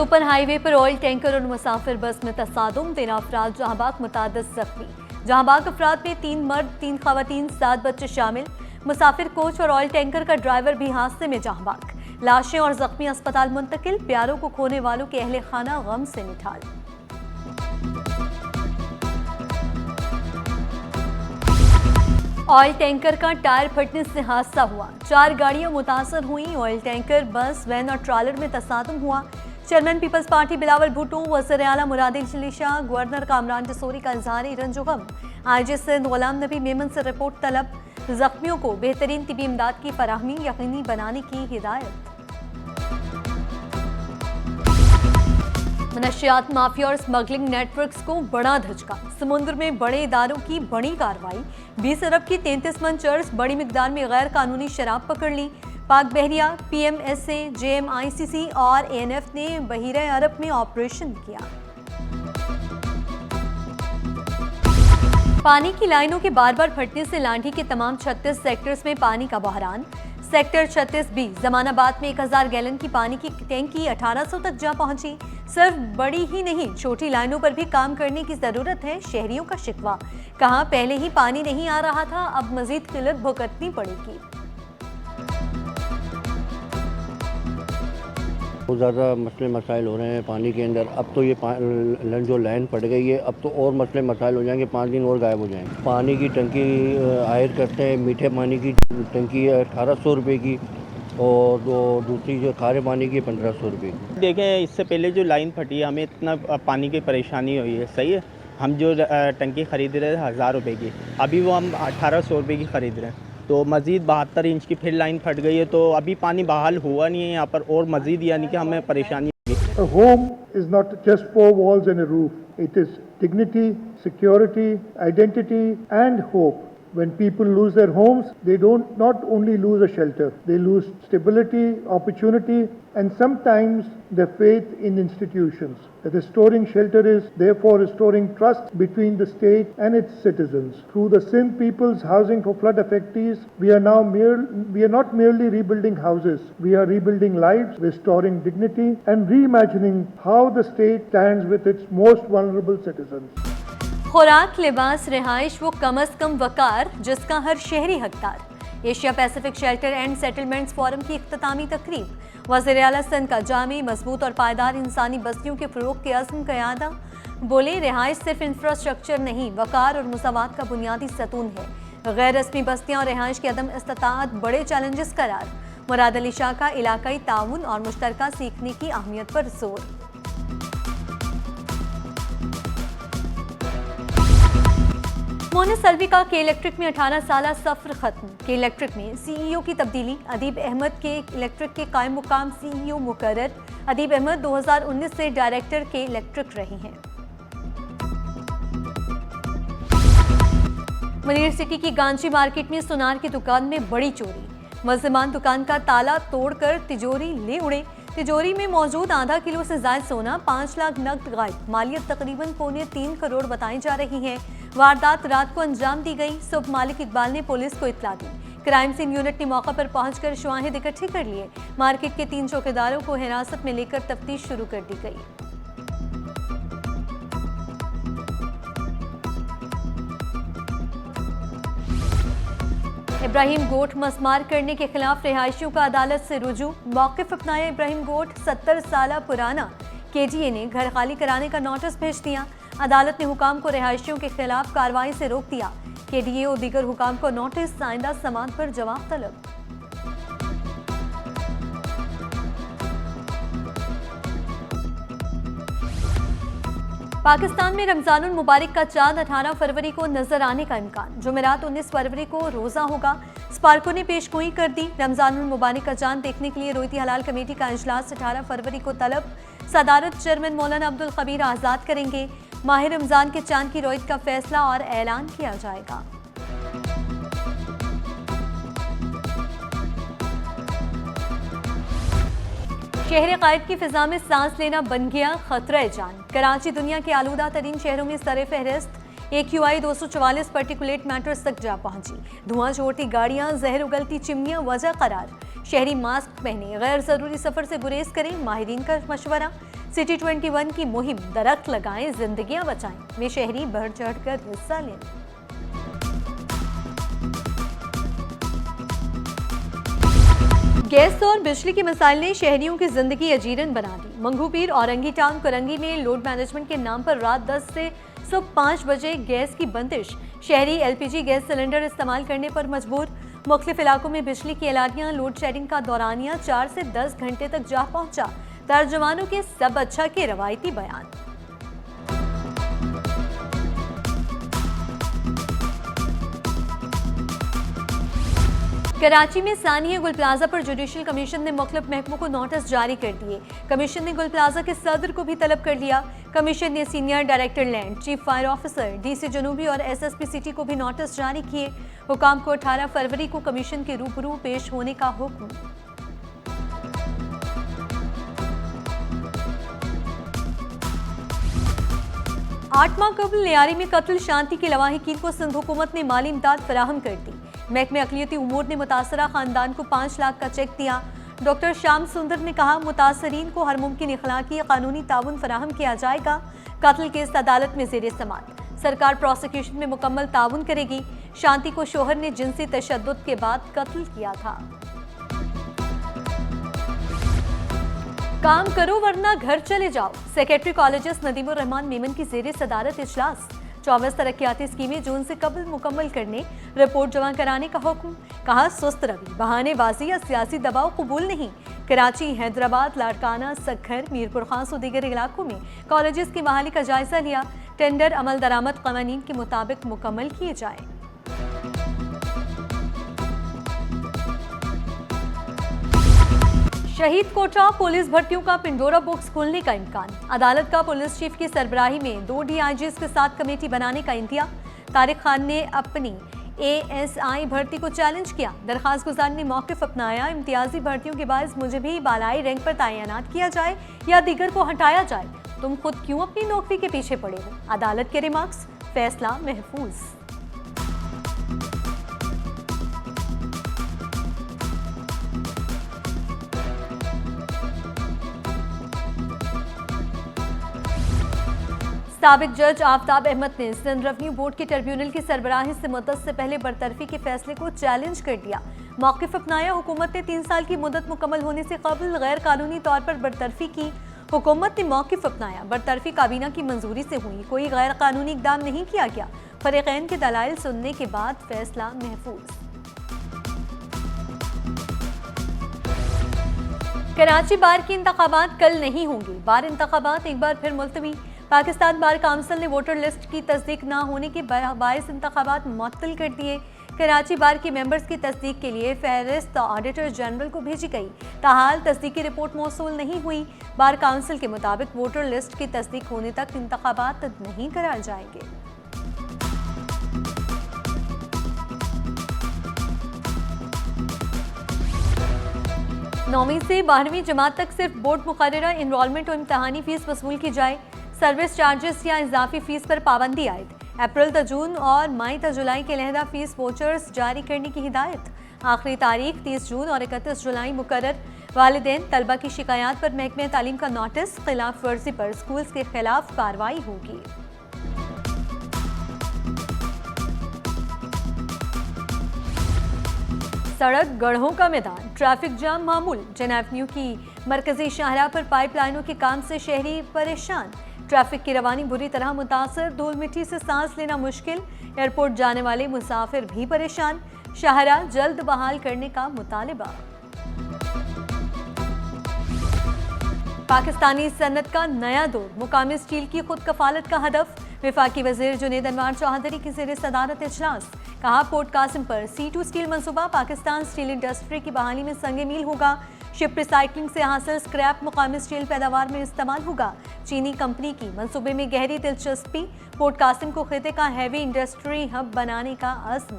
Super highway पर oil tanker और मुसाफिर बस में तसादुम, 13 अफराद जहांबाग, मुतादिद जख्मी। जहांबाग अफराद में 3 मर्द 3 खवातीन 7 बच्चे शामिल। मुसाफिर कोच और ऑयल टैंकर का ड्राइवर भी हादसे में जहांबाग। लाशें और जख्मी अस्पताल मुंतकिल। प्यारों को खोने वालों के अहले खाना गम से निठाल। ऑयल टैंकर का टायर फटने से हादसा हुआ। 4 गाड़ियां मुतासर हुई। ऑयल टैंकर, बस, वैन और ट्रालर में तसादुम हुआ। Chairman peoples party Bilawal Bhutto, वज़ीर आला मुराद अली शाह, गवर्नर कामरान जसोरी का इज़हार रंज व गम। आईजी सिंध गुलाम नबी मेमन से रिपोर्ट तलब। जख्मियों को बेहतरीन तिबी इमदाद की फराहमी यकीनी बनाने की हिदायत। मनशियात माफिया और स्मगलिंग नेटवर्क्स को बड़ा धचका। समुद्र में बड़े इदारों की बड़ी कार्रवाई। 20 अरब की 33 मन चर्स, बड़ी मिकदार में गैर कानूनी शराब पकड़ ली। पाक बहरिया, PMSA, JMICC और ANF ने बहीरे अरब में ऑपरेशन किया। पानी की लाइनों के बार बार फटने से लांढी के तमाम 36 सेक्टर्स में पानी का बहरान। सेक्टर 36B जमानाबाद में 1000 गैलन की पानी की टैंकी 1800 तक जा पहुंची। सिर्फ बड़ी ही नहीं, छोटी लाइनों पर भी काम करने की जरूरत है, शहरियों का शिकवा। कहा पहले ही पानी नहीं आ रहा था, अब मजीद किल्लत भुगतनी पड़ेगी। बहुत ज़्यादा मसले मसाइल हो रहे हैं पानी के अंदर। अब तो ये जो लाइन पड़ गई है, अब तो और मसले मसाइल हो जाएंगे, 5 दिन और गायब हो जाएंगे। पानी की टंकी हायर करते हैं, मीठे पानी की टंकी है 1800 रुपये की, और दूसरी जो खारे पानी की 1500 रुपये की। देखें, इससे पहले जो लाइन फटी है, हमें इतना पानी की परेशानी हुई है, सही है। हम जो टंकी ख़रीद रहे थे 1000 रुपये की, अभी वो हम 1800 रुपये की ख़रीद रहे हैं। तो मज़ीद 72 इंच की फिर लाइन फट गई है, तो अभी पानी बहाल हुआ नहीं है यहाँ पर, और मज़ीद यानी कि हमें परेशानी होगी। A home is not just 4 walls and a roof. It is dignity, security, identity and hope. When people lose their homes, they don't not only lose a shelter, they lose stability, opportunity, and sometimes their faith in institutions. Restoring shelter is therefore restoring trust between the state and its citizens. Through the Sindh People's Housing for Flood Affectees, we are not merely rebuilding houses, we are rebuilding lives, restoring dignity, and reimagining how the state stands with its most vulnerable citizens. खुराक, लिबास, रिहाइश, वो कम अज कम वकार जिसका हर शहरी हकदार। Asia Pacific shelter and settlements forum की इख्तितामी तकरीब। वज़ीर आला सिंध का जामी, मजबूत और पायदार इंसानी बस्तियों के फ़रोग़ के अज़्म का यादा। बोले, रिहाइश सिर्फ इंफ्रास्ट्रक्चर नहीं, वकार और मुसावात का बुनियादी सतून है। गैर रस्मी बस्तियाँ और रिहाइश की अदम इस्तिताअत बड़े चैलेंजेस करार। मुराद अली शाह का इलाकाई ताउन और मुश्तरका सीखने की अहमियत पर जोर। मोनिस अलवी के इलेक्ट्रिक में 18 साल सफ़र खत्म। के इलेक्ट्रिक में CEO की तब्दीली। अदीब अहमद के इलेक्ट्रिक के कायम मुकाम CEO मुकर्रर। अदीब अहमद 2019 से डायरेक्टर के इलेक्ट्रिक रही हैं। मनीर सिटी की गांची मार्केट में सुनार की दुकान में बड़ी चोरी। मुलजिमान दुकान का ताला तोड़कर तिजोरी ले उड़े। तिजोरी में मौजूद आधा किलो से ज्यादा सोना, 5 लाख नकद गायब। मालियत तकरीबन 3.25 करोड़ बताई जा रही है। वारदात रात को अंजाम दी गई। सुबह मालिक इकबाल ने पुलिस को इत्तला दी। क्राइम सीन यूनिट ने मौका पर पहुंचकर शवाहिद इकट्ठे कर लिए। मार्केट के 3 चौकीदारों को हिरासत में लेकर तफ्तीश शुरू कर दी गई। इब्राहिम गोठ मसमार करने के खिलाफ रिहायशियों का अदालत से रुजू। मौक़िफ़ अपनाया इब्राहिम गोठ। 70 साल पुराना KGA ने घर खाली कराने का नोटिस भेज दिया। अदालत ने हुकाम को रिहायशियों के खिलाफ कार्रवाई से रोक दिया। KDA और दीगर हुकाम को नोटिस, आइंदा समात पर जवाब तलब। पाकिस्तान में रमजानुल मुबारक का चांद 18 फरवरी को नजर आने का इम्कान। जुमेरात 19 फरवरी को रोजा होगा। स्पार्को ने पेशगोई कर दी। रमजानुल मुबारक का चांद देखने के लिए रोयती हलाल कमेटी का इजलास 18 फरवरी को तलब। सदारत चेयरमैन मौलाना अब्दुल खबीर आज़ाद करेंगे। माह रमजान के चांद की रोयत का फैसला और ऐलान किया जाएगा। शहर कायद की फिजा में सांस लेना बन गया खतरा जान। कराची दुनिया के आलूदा तरीन शहरों में सरे फहरिस्त। AQI 244 पार्टिकुलेट मैटर्स तक जा पहुंची। धुआं छोड़ती गाड़ियां, जहर उगलती चिमनियां वजह करार। शहरी मास्क पहने, गैर जरूरी सफर से गुरेज करें, माहिरीन का मशवरा। सिटी 21 की मुहिम दरख्त लगाएं, जिंदगियां बचाएं में शहरी बढ़ चढ़कर हिस्सा लें। गैस और बिजली के मसाइल ने शहरियों की जिंदगी अजीरन बना दी। मंगूपीर, औरंगी टाउन, करंगी में लोड मैनेजमेंट के नाम पर रात 10 से सुबह 5 बजे गैस की बंदिश। शहरी एलपीजी गैस सिलेंडर इस्तेमाल करने पर मजबूर। मुख्तलिफ इलाकों में बिजली की एलानियां, लोड शेडिंग का दौरानिया 4 से 10 घंटे तक जा पहुंचा। तर्जुमानों के सब अच्छा के रवायती बयान। कराची में सानिया गुल प्लाजा पर जुडिशल कमीशन ने मुख्तलिफ महकमों को नोटिस जारी कर दिए। कमीशन ने गुल प्लाजा के सदर को भी तलब कर लिया। कमीशन ने senior director land, chief fire officer, DC जनूबी और एसएसपी सिटी को भी नोटिस जारी किए। हुकाम को 18 फरवरी को कमीशन के रूबरू पेश होने का हुक्म। आठ माह कबल लियारी में कत्ल शांति के लवाहिकीन को सिंध हुकूमत ने माली इमदाद फराहम कर दी। महकमे अक़लियती उमूर ने मुतासरा खानदान को 5 लाख का चेक दिया। डॉक्टर श्याम सुंदर ने कहा, मुतासरीन को हर मुमकिन इखलाकी कानूनी ताउन फराहम किया जाएगा। कत्ल केस अदालत में ज़ेरे समाअत। सरकार प्रोसिक्यूशन में मुकम्मल ताउन करेगी। शांति को शोहर ने जिनसी तशद्दुद के बाद कत्ल किया था। काम करो वरना घर चले जाओ। सेक्रेटरी कॉलेजेस नदीमुर रहमान मेमन की ज़ेरे सदारत इजलास। 24 तरक्याती स्कीमें जून से कबल मुकम्मल करने, रिपोर्ट जमा कराने का हुक्म। कहा, सुस्त रवि, बहानेबाजी या सियासी दबाव कबूल नहीं। कराची, हैदराबाद, लाड़काना, सखर, मीरपुर खास और दीगर इलाकों में कॉलेजेस की बहाली का जायजा लिया। टेंडर अमल दरामद क़वानीन के मुताबिक मुकम्मल किए जाए। शहीद कोटा पुलिस भर्तियों का पिंडोरा बॉक्स खोलने का इम्कान। अदालत का पुलिस चीफ की सरबराही में 2 DIGs के साथ कमेटी बनाने का इंतज़ाम। तारिक खान ने अपनी ASI भर्ती को चैलेंज किया। दरखास्त गुजार ने मौक़िफ़ अपनाया। इम्तियाजी भर्तियों के बायस मुझे भी बालाई रैंक पर तैनात किया जाए या दीगर को हटाया जाए। तुम खुद क्यों अपनी नौकरी के पीछे पड़े हो? अदालत के रिमार्क्स, फैसला महफूज। साबिक जज आफ्ताब अहमद ने सिंध रेवन्यू बोर्ड के ट्रिब्यूनल की सरबराही से मुद्दत से पहले बरतरफी के फैसले को चैलेंज कर दिया। मौक़िफ़ अपनाया। हुकूमत ने 3 साल की मुद्दत मुकम्मल होने से कबल गैर कानूनी तौर पर बरतरफी की। हुकूमत ने मौक़िफ़ अपनाया। बरतरफी काबीना की मंजूरी से हुई, कोई गैर कानूनी इक़दाम नहीं किया गया। फरीक़ैन के दलाइल सुनने के बाद फैसला महफूज। कराची बार के इंतखाबात कल नहीं होंगे। बार इंतखाबात एक बार फिर मुलतवी। पाकिस्तान बार काउंसिल ने वोटर लिस्ट की तस्दीक न होने के बायस इंतखाबात मुअत्तल कर दिए। कराची बार के मेंबर्स की तस्दीक के लिए फहरिस्त ऑडिटर जनरल को भेजी गई। ताहाल तस्दीकी रिपोर्ट मौसूल नहीं हुई। बार काउंसिल के मुताबिक वोटर लिस्ट की तस्दीक होने तक इंतखाबात नहीं कराए जाएंगे। नौवीं से 12वीं जमात तक सिर्फ बोर्ड मुकर्ररा इनरोलमेंट और इम्तहानी फीस वसूल की जाए। सर्विस चार्जेस या इजाफी फीस पर पाबंदी आयद। अप्रैल त जून और मई त जुलाई के लहदा फीस वोचर्स जारी करने की हिदायत। आखिरी तारीख 30 जून और 31 जुलाई मुकर्रर। वालिदैन तलबा की शिकायत पर महकमे तालीम का नोटिस। खिलाफ वर्जी पर स्कूल्स के खिलाफ कार्रवाई होगी। सड़क गढ़ों का मैदान, ट्रैफिक जाम मामूल। जन एवेन्यू की मरकजी शाहराह पर पाइपलाइनों के काम से शहरी परेशान। ट्रैफिक की रवानी बुरी तरह मुतासर। धूल मिट्टी से सांस लेना मुश्किल। एयरपोर्ट जाने वाले मुसाफिर भी परेशान। शाहराह जल्द बहाल करने का मुतालिबा। पाकिस्तानी सनत का नया दौर, मुकामी स्टील की खुद कफालत का हदफ। वफाकी वज़ीर जुनैद अनवार चौधरी की ज़ेरे सदारत इजलास। कहा, पोर्ट कासिम पर C2 स्टील मनसूबा पाकिस्तान स्टील इंडस्ट्री की बहाली में संगे मील होगा। शिप रिसाइकलिंग से हासिल स्क्रैप मुकामी स्टील पैदावार में इस्तेमाल होगा। चीनी कंपनी की मंसूबे में गहरी दिलचस्पी। पोर्ट कासिम को खिते का हैवी इंडस्ट्री हब बनाने का अज़्म।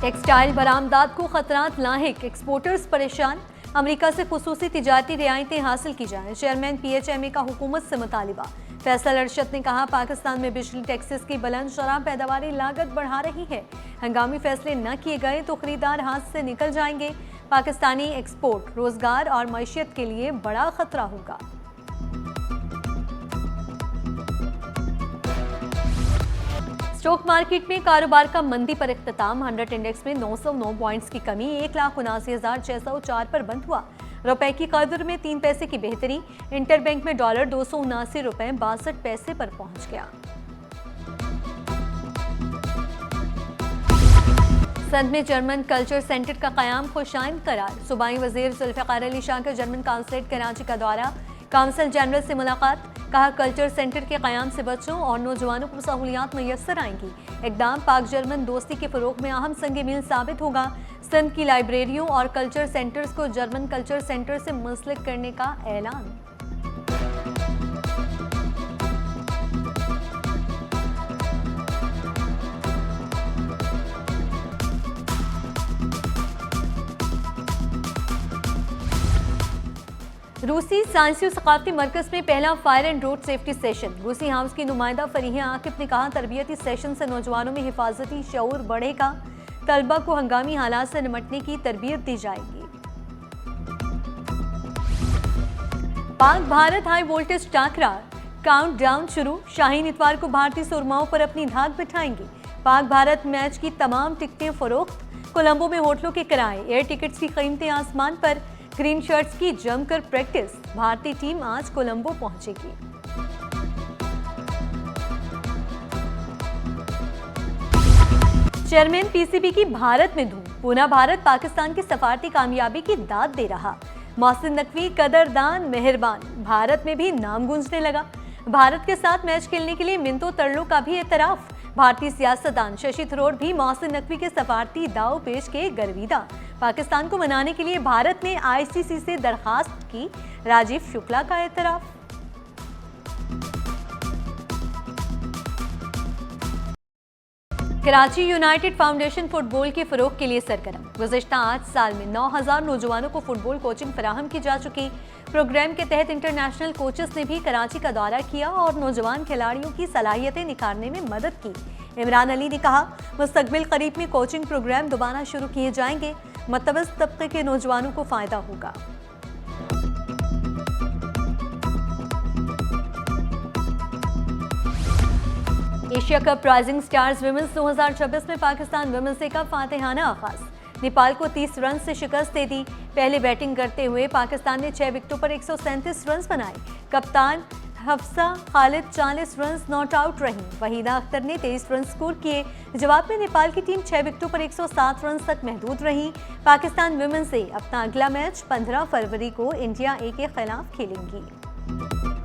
टेक्सटाइल बरामदात को खतरात लाहिक, एक्सपोर्टर्स परेशान। अमेरिका से खुसूसी तिजारती रियायतें हासिल की जाएं। चेयरमैन PHMA का हुकूमत से मुतालिबा। फैसल अरशद ने कहा, पाकिस्तान में बिजली टैक्सेस की बुलंद शरह पैदावारी लागत बढ़ा रही है। हंगामी फैसले न किए गए तो खरीदार हाथ से निकल जाएंगे। पाकिस्तानी एक्सपोर्ट, रोजगार और मईशत के लिए बड़ा खतरा होगा। स्टॉक मार्केट में कारोबार का मंदी पर इख्तिताम। 100 इंडेक्स में 909 पॉइंट्स की कमी 1,79,604 पर बंद हुआ। रुपए की कदर में 3 पैसे की बेहतरी। इंटरबैंक में डॉलर 279 रुपए 62 पैसे पर पहुंच गया। संध में जर्मन कल्चर सेंटर का कयाम खुशाइंद करार। सूबाई वजीर जुल्फ़िकार अली शाह का जर्मन काउंसलेट कराची का दौरा। काउंसिल जनरल से मुलाकात। कहा, कल्चर सेंटर के कयाम से बच्चों और नौजवानों को सहूलियात मैसर आएंगी। इकदाम पाक जर्मन दोस्ती के फरोग में अहम संग मील साबित होगा। सिंध की लाइब्रेरियों और कल्चर सेंटर्स को जर्मन कल्चर सेंटर से मुंसलिक करने का ऐलान। रूसी साइंसी और सकाफती मरकज में पहला fire and road safety session. रूसी हाउस की नुमाइंदा फरीहा आकिब ने कहा, तरबियती सेशन से नौजवानों में हिफाजती शऊर बढ़ेगा। तलबा को हंगामी हालात से निपटने की तरबियत दी जाएगी। Pak Bharat high voltage टाकरा, countdown शुरू। शाहीन इतवार को भारतीय सुरमाओं पर अपनी धाक बिठाएंगे। पाक भारत मैच की तमाम टिकटें फरोख्त। कोलंबो में होटलों के किराए, एयर टिकट्स की कीमतें आसमान पर। ग्रीन शर्ट्स की जमकर प्रैक्टिस। भारतीय टीम आज कोलंबो पहुंचेगी। चेयरमैन पीसीबी की भारत में धूम। पूना भारत पाकिस्तान की सफारती कामयाबी की दाद दे रहा। मोहसिन नकवी कदरदान मेहरबान। भारत में भी नाम गूंजने लगा। भारत के साथ मैच खेलने के लिए मिंतो तरलो का भी एतराफ। भारतीय सियासतदान शशि थरूर भी मोहसिन नकवी के सफारती दाव पेश के गर्विदा। पाकिस्तान को मनाने के लिए भारत ने आईसीसी से दरखास्त की। राजीव शुक्ला का एतराफ। कराची यूनाइटेड फाउंडेशन फुटबॉल के फरोग के लिए सरगर्म। गुज़िश्ता 8 साल में 9,000 नौजवानों को फुटबॉल कोचिंग फराहम की जा चुकी। प्रोग्राम के तहत इंटरनेशनल कोचेस ने भी कराची का दौरा किया और नौजवान खिलाड़ियों की सलाहियतें निखारने में मदद की। इमरान अली ने कहा, मुस्तकबिल करीब में कोचिंग प्रोग्राम दोबारा शुरू किए जाएंगे। मतवस तबके के नौजवानों को फायदा होगा। Asia cup rising stars women's 2026 में पाकिस्तान विमेंस का फातिहाना आगाज। नेपाल को 30 रन से शिकस्त दे दी। पहले बैटिंग करते हुए पाकिस्तान ने 6 विकेटों पर 137 रन बनाए। कप्तान Hafsa Khalid 40 run not out रहीं। वहीदा अख्तर ने 23 रन स्कोर किए। जवाब में नेपाल की टीम 6 विकेटों पर 107 रन तक महदूद रही। पाकिस्तान विमेन से अपना अगला मैच 15 फरवरी को इंडिया ए के खिलाफ खेलेंगी।